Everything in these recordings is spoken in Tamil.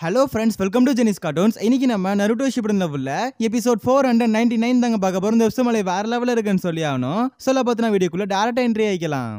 Hello friends, welcome to Genie's cartoons. இன்னைக்கு நம்ம நருட்டோ ஷிப்புடன் லெவல்ல எபிசோட் 499 தாங்க பார்க்க போறோம். இந்த எபிசோட் வேற லெவல்ல இருக்குன்னு சொல்லி ஆகணும். சொல்ல பார்த்தா வீடியோக்குள்ள டைரக்டா என்ட்ரி ஆயிக்கலாம்.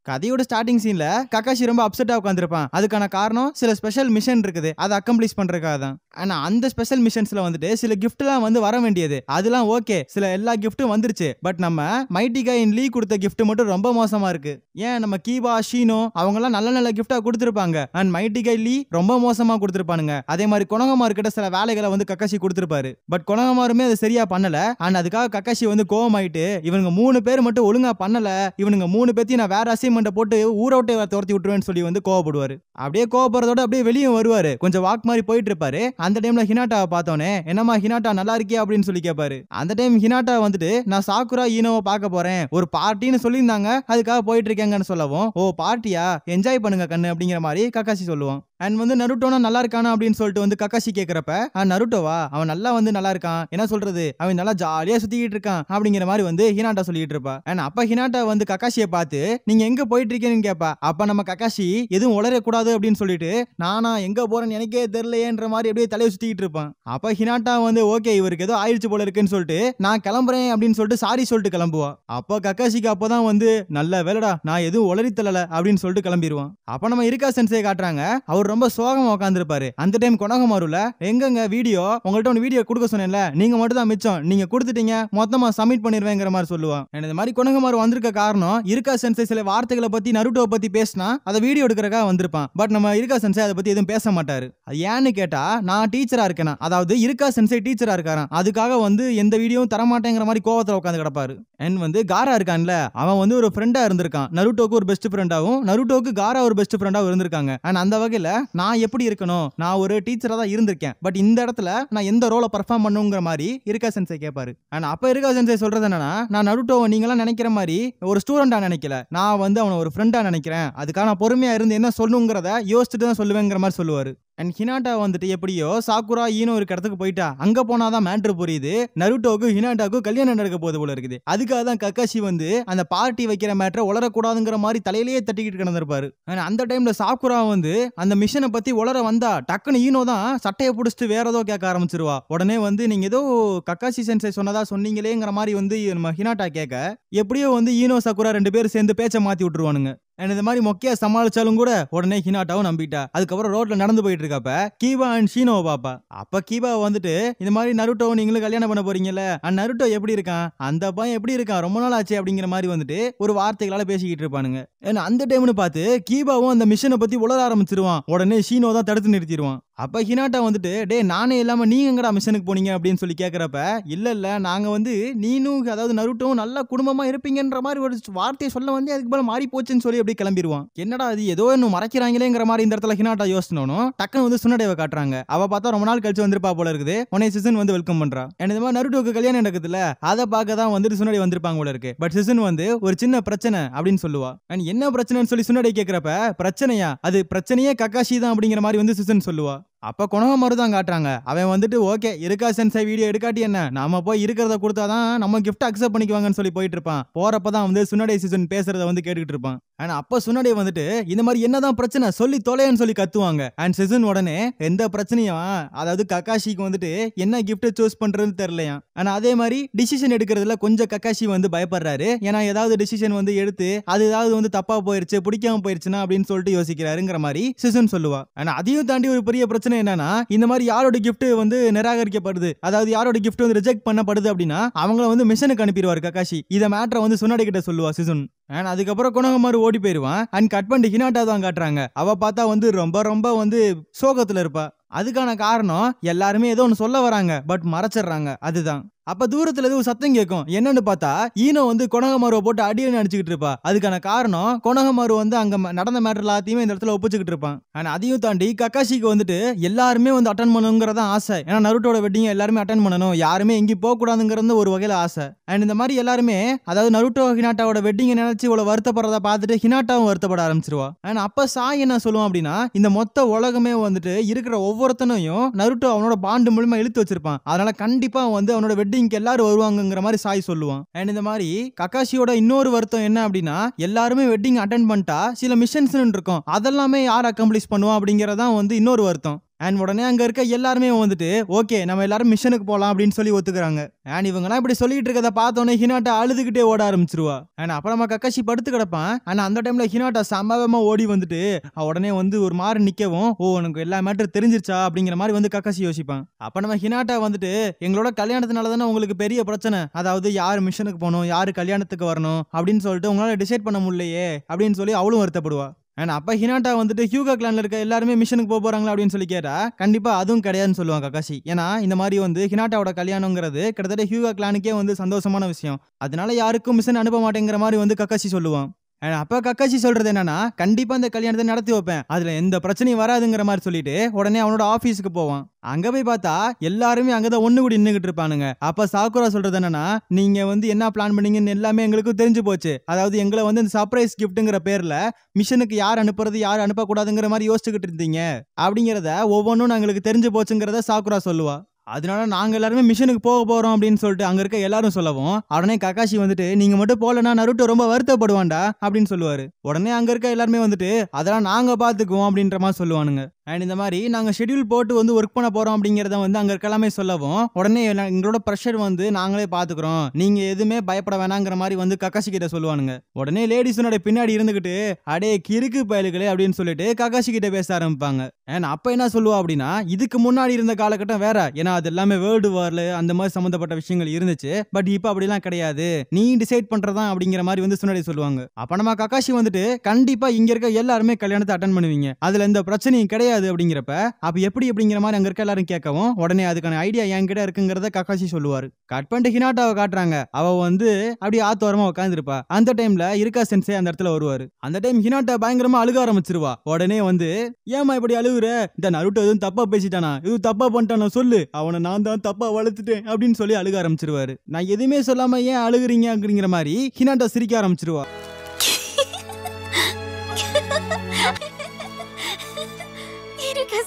கதையோட ஸ்டார்டிங் சீன்ல கக்காஷி ரொம்ப அப்செட்டா உட்காந்துருப்பான். அதுக்கான காரணம் சில ஸ்பெஷல் மிஷன் இருக்குது, அதை அக்கம்ப்ளீஷ் பண்றதுக்காக தான். ஆனா அந்த ஸ்பெஷல் மிஷன்ஸ்ல வந்துட்டு சில கிஃப்ட் எல்லாம் வந்து வர வேண்டியது, அதெல்லாம் ஓகே, சில எல்லா கிஃப்ட்டும் வந்துருச்சு. பட் நம்ம மைட்டி கை இன் லீ கொடுத்த கிஃப்ட் மட்டும் ரொம்ப மோசமா இருக்கு. ஏன் நம்ம கீபா ஷீனோ அவங்க எல்லாம் நல்ல நல்ல கிஃப்டா கொடுத்திருப்பாங்க, அண்ட் மைட்டி கை லீ ரொம்ப மோசமா கொடுத்திருப்பானுங்க. அதே மாதிரி கொனகமாரு கிட்ட சில வேலைகளை வந்து கக்காஷி கொடுத்திருப்பாரு. பட் கொனகமாருமே அது சரியா பண்ணல. அண்ட் அதுக்காக கக்காஷி வந்து கோவமாயிட்டு இவனுங்க 3 பேர் மட்டும் ஒழுங்கா பண்ணல, இவனுங்க 3 பேத்தையும் நான் வேற அசைன்மெண்ட் போட்டு ஊரோட்டை துரத்தி விட்டுருவேன்னு சொல்லி வந்து கோவப்படுவாரு. அப்படியே கோவப்படுறதோட அப்படியே வெளியே வருவாரு. கொஞ்சம் வாக் மாதிரி போயிட்டு இருப்பாரு. அந்த டைம்ல ஹினாட்டாவை பார்த்தோன்னே, என்னமா ஹினாட்டா நல்லா இருக்கியா அப்படின்னு சொல்லி கேட்பாரு. அந்த டைம் ஹினாட்டா வந்துட்டு நான் சாக்குரா ஈனோவை பார்க்க போறேன், ஒரு பார்ட்டின்னு சொல்லியிருந்தாங்க, அதுக்காக போயிட்டு இருக்கேங்கன்னு சொல்லவும், ஓ பார்ட்டியா, என்ஜாய் பண்ணுங்க கண்ணு அப்படிங்கிற மாதிரி கக்காஷி சொல்லுவான். அண்ட் வந்து நருட்டோனா நல்லா இருக்கானா அப்படின்னு சொல்லிட்டு வந்து கக்காஷி கேட்கிறப்ப, நருட்டோவா அவன் நல்லா வந்து நல்லா இருக்கான், என்ன சொல்றது, அவன் நல்லா ஜாலியா சுத்திக்கிட்டு இருக்கான் அப்படிங்கிற மாதிரி வந்து ஹினாட்டா சொல்லிட்டு இருப்பா. அண்ட் அப்ப ஹினாட்டா வந்து கக்காஷியை பார்த்து நீங்க எங்க போயிட்டு இருக்கேன்னு கேட்பா. அப்ப நம்ம கக்காஷி எதுவும் உளரக்கூடாது அப்படின்னு சொல்லிட்டு நானா எங்க போறேன்னு எனக்கே தெரியலையேன்ற மாதிரி அப்படியே தலையை சுத்திக்கிட்டு இருப்பான். அப்ப ஹினாட்டா வந்து ஓகே இவருக்கு ஏதோ ஆயிடுச்சு போல இருக்குன்னு சொல்லிட்டு நான் கிளம்புறேன் அப்படின்னு சொல்லிட்டு சாரி சொல்லிட்டு கிளம்புவா. அப்ப கக்காஷிக்கு அப்பதான் வந்து நல்ல வேலைடா நான் எதுவும் உளறி தள்ளல அப்படின்னு சொல்லிட்டு கிளம்பிடுவான். அப்ப நம்ம இருக்கா சென்சே காட்டுறாங்க. அவர் ரொம்ப சோகமா உட்காந்துருப்பாரு. அந்த டைம் கொனகமாருல எங்கங்க வீடியோ, உங்கள்ட்ட ஒரு வீடியோ கொடுக்க சொன்னேன்ல, நீங்க மட்டும் தான் மிச்சம், நீங்க கொடுத்துட்டீங்க, மொத்தமா சப்மிட் பண்ணிடுவேங்கிற மாதிரி சொல்லுவான். இந்த மாதிரி கொனகமாரு வந்திருக்க காரணம் இருக்கா சென்சே சில வார்த்தைகளை பத்தி நருட்டோ பத்தி பேசினா அதை வீடியோ எடுக்கிறக்காக வந்திருப்பான். பட் நம்ம இருக்கா சென்சே அதை பத்தி எதுவும் பேச மாட்டாரு. அது ஏன்னு கேட்டா நான் டீச்சரா இருக்கேன், அதாவது இருக்கா சென்சே டீச்சரா இருக்காராம், அதுக்காக வந்து எந்த வீடியோவும் தரமாட்டேங்கிற மாதிரி கோவத்துல உட்காந்து கிடப்பாரு. அண்ட் வந்து காரா இருக்கான்ல, அவன் வந்து ஒரு ஃப்ரெண்டா இருந்திருக்கான். நருட்டோக்கு ஒரு பெஸ்ட் ஃப்ரெண்டாவும் நருட்டோக்கு காரா ஒரு பெஸ்ட் ஃப்ரெண்டாவும் இருந்திருக்காங்க. அண்ட் அந்த வகையில நான் எப்படி இருக்கணும், நான் ஒரு டீச்சரா தான் இருந்திருக்கேன், பட் இந்த இடத்துல நான் எந்த ரோலை பர்ஃபார்ம் பண்ணுங்கிற மாதிரி இருக்கா சென்சே கேட்பாரு. அண்ட் அப்ப இருக்கா சென்சே சொல்றது என்னன்னா, நான் நருட்டோவை நீங்களாம் நினைக்கிற மாதிரி ஒரு ஸ்டூடெண்டா நினைக்கல, நான் வந்து அவனை ஒரு ஃப்ரெண்டா நினைக்கிறேன், அதுக்கான பொறுமையா இருந்து என்ன சொல்லணுங்கிறத யோசிச்சுட்டு தான் சொல்லுவேங்கிற மாதிரி சொல்லுவாரு. அண்ட் ஹினாட்டா வந்துட்டு எப்படியோ சாக்குரா ஈனோ ஒரு இடத்துக்கு போயிட்டா, அங்க போனாதான் மேட்ரு புரியுது, நருட்டோக்கு ஹினாட்டாக்கு கல்யாணம் நடக்க போது போல இருக்குது. அதுக்காக தான் கக்காஷி வந்து அந்த பார்ட்டி வைக்கிற மேட்டரை உளரக்கூடாதுங்கிற மாதிரி தலையிலேயே தட்டிக்கிட்டு கிடந்திருப்பாரு. அந்த டைம்ல சாக்குரா வந்து அந்த மிஷனை பத்தி உளர வந்தா டக்குன்னு ஈனோ தான் சட்டையை பிடிச்சிட்டு வேற ஏதோ கேட்க ஆரம்பிச்சிருவா. உடனே வந்து நீங்க ஏதோ கக்காஷி சென்சை சொன்னதா சொன்னீங்களேங்கிற மாதிரி வந்து நம்ம ஹினாட்டா கேட்க, எப்படியோ வந்து ஈனோ சாக்குரா 2 பேரும் சேர்ந்து பேச்சை மாத்தி விட்டுருவானுங்க. இந்த மாதிரி மொக்கையா சமாளிச்சாலும் கூட உடனே ஹினாட்டாவும் நம்பிட்டா. அதுக்கப்புறம் ரோட்ல நடந்து போயிட்டு இருக்கப்ப கீபா அண்ட் ஷீனோவை பாப்பா. அப்ப கீபா வந்துட்டு இந்த மாதிரி நருட்டோ நீங்களும் கல்யாணம் பண்ண போறீங்கல்ல, நருட்டோ எப்படி இருக்கான், அந்த பையன் எப்படி இருக்கான், ரொம்ப நாள் ஆச்சு அப்படிங்கிற மாதிரி வந்துட்டு ஒரு வார்த்தைகளால பேசிக்கிட்டு இருப்பானுங்க. அந்த டைம்னு பார்த்து கீபாவும் அந்த மிஷனை பத்தி உளர ஆரம்பிச்சிருவான். உடனே ஷீனோ தான் தடுத்து நிறுத்திடுவான். அப்ப ஹினாட்டா வந்துட்டு டே நானே இல்லாம நீங்க எங்கடா மிஷனுக்கு போனீங்க அப்படின்னு சொல்லி கேட்கறப்ப, இல்ல நாங்க வந்து நீனும் அதாவது நருட்டோவும் நல்ல குடும்பமா இருப்பீங்கன்ற மாதிரி ஒரு வார்த்தையை சொல்ல வந்து அதுக்கு மேல மாறி போச்சுன்னு சொல்லி அப்படி கிளம்பிடுவான். என்னடா அது ஏதோ இன்னும் மறைக்கிறாங்களேங்கிற மாதிரி இந்த இடத்துல ஹினாட்டா யோசிச்சனும் டக்குன்னு வந்து சுனடேவை காட்டுறாங்க. அவ பார்த்தா ரொம்ப நாள் கழிச்சு வந்திருப்பா போல இருக்குது. உடனே சிசன் வந்து வெல்கம் பண்றா. இந்த மாதிரி நருட்டோக்கு கல்யாணம் நடக்குதுல, அதை பார்க்க தான் வந்துட்டு சுனடே வந்திருப்பாங்க போல இருக்கு. பட் சிசன் வந்து ஒரு சின்ன பிரச்சனை அப்படின்னு சொல்லுவா. என்ன பிரச்சனைன்னு சொல்லி சுனடே கேட்கிறப்ப, பிரச்சனையா, அது பிரச்சனையே கக்காஷி தான் அப்படிங்கிற மாதிரி வந்து சிசன் சொல்லுவா. அப்ப கொனகமாரு தான் காட்டுறாங்க. அவன் வந்துட்டு ஓகே இருக்கா சென்சை வீடியோ எடுக்காட்டி என்ன, நாம போய் இருக்கிறத கொடுத்தாதான் நம்ம கிஃப்ட் அக்செப்ட் பண்ணிக்குவாங்கன்னு சொல்லி போயிட்டு இருப்பான். போறப்பதான் வந்து சுனடே சீசன் பேசுறத வந்து கேட்டுக்கிட்டு இருப்பான். ஆனா அப்ப சுனடே வந்துட்டு இந்த மாதிரி என்னதான் பிரச்சனை சொல்லி தொலைன்னு சொல்லி கத்துவாங்க. அண்ட் சீசன் உடனே எந்த பிரச்சனையும், அதாவது கக்காஷிக்கு வந்துட்டு என்ன கிஃப்ட் சூஸ் பண்றதுன்னு தெரியலையா. ஆனா அதே மாதிரி டிசிஷன் எடுக்கிறதுல கொஞ்சம் கக்காஷி வந்து பயப்படுறாரு. ஏன்னா ஏதாவது டிசிஷன் வந்து எடுத்து அது ஏதாவது வந்து தப்பா போயிருச்சு, பிடிக்காம போயிருச்சுன்னா அப்படின்னு சொல்லிட்டு யோசிக்கிறாருங்கிற மாதிரி சீசன் சொல்லுவா. ஆனா அதையும் தாண்டி ஒரு பெரிய பிரச்சனை என்னன்னா, இந்த மாதிரி யாரோட கிஃப்ட் வந்து நிராகரிக்கப்படுது, அதாவது யாரோட கிஃப்ட் வந்து ரிஜெக்ட் பண்ணப்படுது அப்படின்னா அவங்கள வந்து மிஷனுக்கு அனுப்பிடுவாரு கக்காஷி. இத மேட்டரை வந்து சுனடே கிட்ட சொல்லுவா சிசுன். அதுக்கப்புறம் கொனகமாரு ஓடி போயிருவான். அண்ட் கட் பண்ணி ஹினாட்டா தான் காட்டுறாங்க. அவ பார்த்தா வந்து ரொம்ப வந்து சோகத்துல இருப்பா. அதுக்கான காரணம் எல்லாருமே ஏதோ ஒன்று சொல்ல வராங்க, பட் மறைச்சிடுறாங்க. அதுதான் அப்ப தூரத்துல ஏதோ சத்தம் கேட்கும். என்னன்னு பார்த்தா ஈனோ வந்து கொனகமாருவை போட்டு அடியன்னு அடிச்சுக்கிட்டு இருப்பா. அதுக்கான காரணம் கொனகமாரு வந்து அங்க நடந்த மேட்டர் எல்லாத்தையுமே இந்த இடத்துல ஒப்பிச்சுக்கிட்டு இருப்பான். ஆனா அதையும் தாண்டி கக்காஷிக்கு வந்துட்டு எல்லாருமே வந்து அட்டன் பண்ணணுங்கிறதா ஆசை. ஏன்னா நருட்டோட வெட்டிங் எல்லாருமே அட்டன் பண்ணணும், யாருமே எங்கேயும் போக கூடாதுங்கிறது ஒரு வகையில ஆசை. அண்ட் இந்த மாதிரி எல்லாருமே அதாவது நருட்டோ ஹினாட்டாவோட வெட்டிங்கை நினைச்சு இவ்வளவு வருத்தப்படுறத பார்த்துட்டு ஹினாட்டாவும் வருத்தப்பட ஆரம்பிச்சிருவா. அண்ட் அப்ப சாய் என்ன சொல்லுவான் அப்படின்னா, இந்த மொத்த உலகமே வந்துட்டு இருக்கிற ஒவ்வொருத்தனையும் நருட்டோ அவனோட பாண்டு மூலமா இழுத்து வச்சிருப்பான். அதனால கண்டிப்பா வந்து அவனோட வெட்டிங் வெட்டிங்க்கு எல்லாரும் வருவாங்கங்கிற மாதிரி சாய் சொல்லுவான். அண்ட் இந்த மாதிரி கக்காஷியோட இன்னொரு வருத்தம் என்ன அப்படின்னா, எல்லாருமே வெட்டிங் அட்டென்ட் பண்ணிட்டா சில மிஷன்ஸ் இருக்கும், அதெல்லாமே யார் அக்கம்ப்ளிஷ் பண்ணுவோம் அப்படிங்கறதான் வந்து இன்னொரு வருத்தம். அண்ட் உடனே அங்க இருக்க எல்லாருமே வந்துட்டு ஓகே நம்ம எல்லாரும் மிஷனுக்கு போலாம் அப்படின்னு சொல்லி ஒத்துக்கிறாங்க. அண்ட் இவங்கலாம் இப்படி சொல்லிட்டு இருக்கதை பார்த்தோன்னே ஹினாட்டா அழுதுகிட்டே ஓட ஆரம்பிச்சிருவா. அண்ட் அப்புறமா கக்காஷி படுத்து கிடப்பான். ஆனா அந்த டைம்ல ஹினாட்டா சம்பவமா ஓடி வந்துட்டு உடனே வந்து ஒரு மாதிரி நிக்கவும், ஓ உனக்கு எல்லா மேட்டர் தெரிஞ்சிருச்சா அப்படிங்கிற மாதிரி வந்து கக்காஷி யோசிப்பான். அப்ப நம்ம ஹினாட்டா வந்துட்டு எங்களோட கல்யாணத்தினால தானே உங்களுக்கு பெரிய பிரச்சனை, அதாவது யார் மிஷனுக்கு போகணும் யாரு கல்யாணத்துக்கு வரணும் அப்படின்னு சொல்லிட்டு உங்களால டிசைட் பண்ண முடியலையே அப்படின்னு சொல்லி அவளும் வருத்தப்படுவா. அண்ட் அப்ப ஹினாட்டா வந்துட்டு ஹியூகா கிளான்ல இருக்க எல்லாருமே மிஷனுக்கு போறாங்களா அப்படின்னு சொல்லி கேட்டா கண்டிப்பா அதுவும் கிடையாதுன்னு சொல்லுவாங்க கக்காஷி. ஏன்னா இந்த மாதிரி வந்து ஹினாட்டாவோட கல்யாணங்கிறது கிட்டத்தட்ட ஹியூகா கிளானுக்கே வந்து சந்தோஷமான விஷயம், அதனால யாருக்கும் மிஷன் அனுப்ப மாட்டேங்கிற மாதிரி வந்து கக்காஷி சொல்லுவான். அப்ப கக்காஷி சொல்றது என்னன்னா, கண்டிப்பா இந்த கல்யாணத்தை நடத்தி வைப்பேன், அதுல எந்த பிரச்சனையும் வராதுங்கிற மாதிரி சொல்லிட்டு உடனே அவனோட ஆபீஸ்க்கு போவான். அங்க போய் பார்த்தா எல்லாருமே அங்கதான் ஒண்ணு கூடி நின்னுகிட்டு இருப்பானுங்க. அப்ப சாக்குரா சொல்றது என்னன்னா, நீங்க வந்து என்ன பிளான் பண்ணீங்கன்னு எல்லாமே எங்களுக்கு தெரிஞ்சு போச்சு, அதாவது எங்களை வந்து இந்த சர்ப்ரைஸ் கிஃப்ட்ங்கிற பேர்ல மிஷனுக்கு யார் அனுப்புறது யார் அனுப்பக்கூடாதுங்கிற மாதிரி யோசிச்சுக்கிட்டு இருந்தீங்க அப்படிங்கறத ஒவ்வொன்றும் எங்களுக்கு தெரிஞ்சு போச்சுங்கிறத சாக்குரா சொல்லுவா. அதனால நாங்க எல்லாருமே மிஷனுக்கு போக போறோம் அப்படின்னு சொல்லிட்டு அங்க இருக்க எல்லாரும் சொல்லவும், உடனே கக்காஷி வந்துட்டு நீங்க மட்டும் போலனா நருட்டோ ரொம்ப வருத்தப்படுவான்டா அப்படின்னு சொல்லுவாரு. உடனே அங்க இருக்க எல்லாருமே வந்துட்டு அதெல்லாம் நாங்க பாத்துக்குவோம் அப்படின்ற மாதிரி சொல்லுவானுங்க. அண்ட் இந்த மாதிரி நாங்க ஷெட்யூல் போட்டு வந்து ஒர்க் பண்ண போறோம் அப்படிங்கறத வந்து அங்க இருக்க எல்லாமே சொல்லவும், உடனே எங்களோட ப்ரெஷர் வந்து நாங்களே பாத்துக்கிறோம், நீங்க எதுவுமே பயப்பட வேணாங்கிற மாதிரி வந்து கக்காஷி கிட்ட சொல்லுவானுங்க. உடனே லேடிஸோட பின்னாடி இருந்துகிட்டு அடே கிறுக்கு பயலுகளே அப்படின்னு சொல்லிட்டு கக்காஷி கிட்ட பேச ஆரம்பிப்பாங்க. அண்ட் அப்ப என்ன சொல்லுவா அப்படின்னா, இதுக்கு முன்னாடி இருந்த காலகட்டம் வேற, ஏன்னா அது எல்லாமே வேர்ல்டு வார்ல அந்த மாதிரி சம்பந்தப்பட்ட விஷயங்கள் இருந்துச்சு, பட் இப்ப அப்படிலாம் கிடையாது, நீ டிசைட் பண்றதா அப்படிங்கிற மாதிரி வந்து சுனாடி சொல்லுவாங்க. அப்ப நம்ம கக்காஷி வந்துட்டு கண்டிப்பா இங்க இருக்க எல்லாருமே கல்யாணத்தை அட்டென்ட் பண்ணுவீங்க, அதுல எந்த பிரச்சனையும் கிடையாது அப்படிங்கிறப்ப அப்ப எப்படி அப்படிங்கிற மாதிரி அங்க இருக்க எல்லாரும் கேட்கவும், உடனே அதுக்கான ஐடியா என்கிட்ட இருக்குங்கிறத கக்காஷி சொல்லுவாரு. கட் பண்ணிட்டு ஹினாட்டாவை காட்டுறாங்க. அவ வந்து அப்படியே ஆத்தோரமா உட்காந்துருப்பா. அந்த டைம்ல இருக்கா சென்சே அந்த இடத்துல வருவாரு. அந்த டைம் ஹினாட்டா பயங்கரமா அழுக ஆரம்பிச்சிருவா. உடனே வந்து ஏமா இப்படி அழுகுற, இந்த நருட்டோ எதுவும் தப்பா பேசிட்டானா, இது தப்பா பண்ணிட்டானா சொல்லு, அவனை நான் தான் தப்பா வளர்த்துட்டேன் அப்படின்னு சொல்லி அழுக ஆரம்பிச்சிருவாரு. நான் எதுவுமே சொல்லாம ஏன் அழுகுறீங்க அப்படிங்கிற மாதிரி ஹினாட்டா சிரிக்க ஆரம்பிச்சிருவா.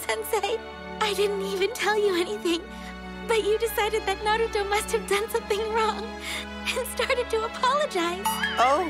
Sensei, I didn't even tell you anything, but you decided that Naruto must have done something wrong and started to apologize. Oh.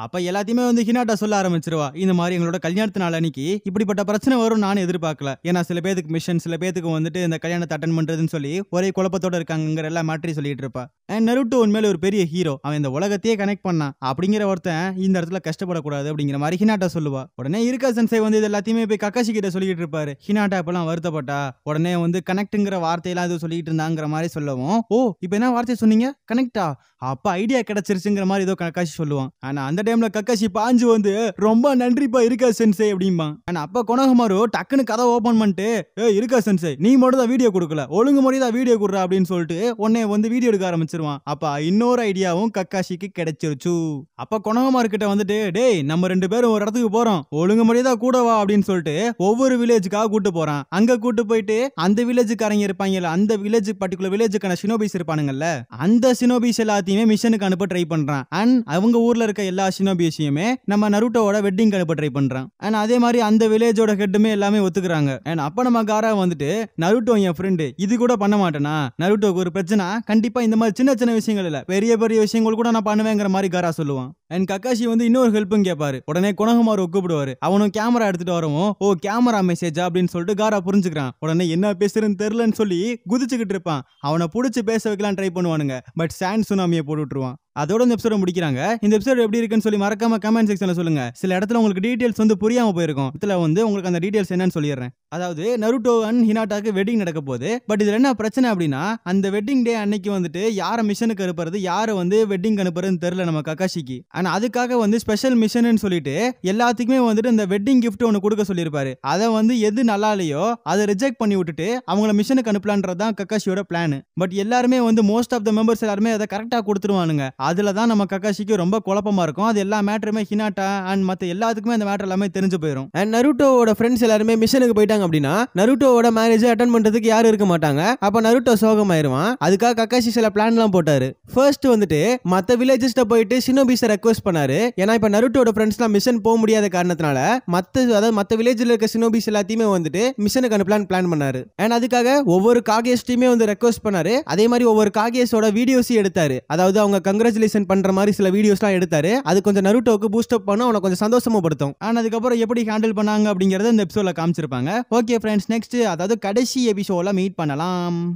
அப்ப எல்லாத்தையுமே வந்து ஹினாட்டா சொல்ல ஆரம்பிச்சிருவா. இந்த மாதிரி எங்களோட கல்யாணத்து நாள் அன்னைக்கு இப்படிப்பட்ட பிரச்சனை வரும் நான் எதிர்பார்க்கல, ஏன்னா சில பேருக்கு மிஷன் சில பேருக்கு வந்துட்டு இந்த கல்யாணத்தை அட்டன் பண்றதுன்னு சொல்லி ஒரே குழப்பத்தோட இருக்காங்கிற எல்லா மேட்டரி சொல்லிட்டு இருப்பா. நருட்டோ உண்மையில ஒரு பெரிய ஹீரோ, அவன் இந்த உலகத்தையே கனெக்ட் பண்ணான், அப்படிங்கிற ஒருத்தன் இந்த இடத்துல கஷ்டப்படக்கூடாது அப்படிங்கிற மாதிரி ஹினாட்டா சொல்லுவா. உடனே இருக்கா சென்சை வந்து இது எல்லாத்தையுமே போய் கக்காஷி கிட்ட சொல்லிட்டு இருப்பாரு. ஹினாட்டா இப்பெல்லாம் வருத்தப்பட்டா. உடனே வந்து கனெக்ட்ங்கிற வார்த்தையெல்லாம் இது சொல்லிட்டு இருந்தாங்கிற மாதிரி சொல்லவும், ஓ இப்ப என்ன வார்த்தை சொன்னீங்க கனெக்டா, அப்ப ஐடியா கிடைச்சிருச்சுங்கிற மாதிரி ஏதோ கக்காஷி சொல்லுவான். ஆனா அந்த டைம்ல கக்காஷி பாஞ்சு வந்து ரொம்ப நன்றிப்பா இருக்கா சென்சை அப்படிம்பா. ஆனா அப்ப கொனோஹமாரு டக்குன்னு கதை ஓபன் பண்ணிட்டு, இருக்கா சென்சை நீ மட்டும் தான் வீடியோ கொடுக்கல, ஒழுங்கு முறையா வீடியோ கொடுறா அப்படின்னு சொல்லிட்டு உடனே வந்து வீடியோ எடுக்க ஆரம்பிச்சிருவான். அப்ப இன்னொரு ஐடியாவும் கக்காஷிக்கு கிடைச்சிருச்சு. அப்ப கொனோஹமாரு கிட்ட வந்துட்டு, டேய் நம்ம ரெண்டு பேரும் ஒரு இடத்துக்கு போறோம், ஒழுங்கு முறையா கூட வா அப்படின்னு சொல்லிட்டு ஒவ்வொரு வில்லேஜுக்காக கூட்டு போறான். அங்க கூட்டு போயிட்டு அந்த வில்லேஜுக்காரங்க இருப்பாங்கல்ல, அந்த வில்லேஜ் பர்டிகுலர் வில்லேஜுக்கான சினோபிஸ் இருப்பானுங்கல்ல, அந்த சினோபிஸ் எல்லாத்தையுமே மிஷனுக்கு அனுப்ப ட்ரை பண்றான். அண்ட் அவங்க ஊர்ல இருக்க எல்லா சினோபிஸையுமே நம்ம நருட்டோவோட வெட்டிங் அனுப்ப ட்ரை பண்றான். அண்ட் அதே மாதிரி அந்த வில்லேஜோட ஹெட்டுமே எல்லாமே ஒத்துக்குறாங்க. அண்ட் அப்ப நம்ம காரா வந்துட்டு, நருட்டோ என் ஃப்ரெண்டு இது கூட பண்ண மாட்டேனா, நருட்டோக்கு ஒரு பிரச்சனை, கண்டிப்பா இந்த மாதிரி சின்ன சின்ன விஷயங்கள் இல்ல பெரிய பெரிய விஷயங்கள் கூட நான் பண்ணுவேங்கிற மாதிரி காரா சொல்லுவான். அண்ட் கக்காஷி வந்து இன்னொரு ஹெல்ப்பும் கேட்பாரு. உடனே கொனோஹமாரு கூப்பிடுவாரு. அவனும் கேமரா எடுத்துட்டு வரவும், ஓ கேமரா மெசேஜா அப்படின்னு சொல்லிட்டு காரா புரிஞ்சுக்கிறான். உடனே என்ன பேசுறேன்னு தெரியலன்னு சொல்லி குதிச்சுக்கிட்டு இருப்பான். அவனை புடிச்சு பேச வைக்கலாம் ட்ரை பண்ணுவானுங்க, பட் சாண்ட் சுனாமியை போட்டு விட்டுருவான். அதோட இந்த எபிசோட முடிக்கிறாங்க. இந்த எபிசோட் எப்படி இருக்குன்னு சொல்லி மறக்காம கமெண்ட் செக்ஷன்ல சொல்லுங்க. சில இடத்துல உங்களுக்கு டீடைல்ஸ் வந்து புரியாம போயிருக்கும், இதுல வந்து உங்களுக்கு அந்த டீடைல்ஸ் என்னன்னு சொல்லிடுறேன். அதாவது நருட்டோ அண்ட் ஹினாட்டாக்கு வெட்டிங் நடக்க போகுது. பட் இதுல என்ன பிரச்சனை அப்படின்னா, அந்த வெட்டிங் டே அன்னைக்கு வந்துட்டு யார மிஷனுக்கு அனுப்புறது யார வந்து வெட்டிங் அனுப்புறதுன்னு தெரியல நம்ம கக்காஷிக்கு. ஆனா அதுக்காக வந்து ஸ்பெஷல் மிஷன் சொல்லிட்டு எல்லாத்துக்குமே வந்துட்டு இந்த வெட்டிங் கிஃப்ட் ஒன்னு கொடுக்க சொல்லியிருப்பாரு. அதை வந்து எது நல்லா இல்லையோ அதை ரிஜெக்ட் பண்ணி விட்டுட்டு அவங்கள மிஷனுக்கு அனுப்பலான்றதான் கக்காஷியோட பிளான். பட் எல்லாருமே வந்து மோஸ்ட் ஆஃப் த மெம்பர்ஸ் எல்லாருமே அதை கரெக்டா கொடுத்துருவானுங்க. அதுலதான் நம்ம கக்காஷிக்கு ரொம்ப குழப்பமா இருக்கும். அது எல்லா மேட்டருமே ஹினாட்டா அண்ட் மத்த எல்லாத்துக்குமே அந்த மேட்டர் எல்லாமே தெரிஞ்சு போயிடும். அண்ட் நருட்டோவோட ஃப்ரெண்ட்ஸ் எல்லாருமே மிஷனுக்கு போயிட்டாங்க அப்படின்னா நருட்டோவோட மேரேஜ் அட்டெண்ட் பண்றதுக்கு யாரும் இருக்க மாட்டாங்க. அப்ப நருட்டோ சோகமாயிருவான். அதுக்காக கக்காஷி சில பிளான் எல்லாம் போட்டாரு. ஃபர்ஸ்ட் வந்துட்டு மத்த வில்லேஜஸ்ட போயிட்டு சினோபிஸை ரெக்வெஸ்ட் ரெக்வெஸ்ட் பண்ணாரு. ஏன்னா இப்ப நருட்டோட ஃப்ரெண்ட்ஸ்லாம் மிஷன் போக முடியாத காரணத்தினால மத்த வில்லேஜ்ல இருக்க சினோபிஸ் எல்லாத்தையுமே வந்துட்டு மிஷனுக்கு அனுப்பலான்னு பிளான் பண்ணாரு. அண்ட் அதுக்காக ஒவ்வொரு காகேஸ்டையுமே வந்து ரெக்வெஸ்ட் பண்ணாரு. அதே மாதிரி ஒவ்வொரு காகேஸோட வீடியோஸையும் எடுத்தாரு. அதாவது அவங்க கங்க்ராச்சுலேஷன் பண்ற மாதிரி சில வீடியோஸ்லாம் எடுத்தாரு. அது கொஞ்சம் நருட்டோக்கு பூஸ்ட் அப் பண்ண அவனை கொஞ்சம் சந்தோஷமாப்படுத்தும். ஆனா அதுக்கப்புறம் எப்படி ஹேண்டில் பண்ணாங்க அப்படிங்கறத இந்த எபிசோட்ல காமிச்சிருப்பாங்க. ஓகே ஃப்ரெண்ட்ஸ், நெக்ஸ்ட் அதாவது கடைசி எபிசோட்ல மீட் பண்ணலாம்.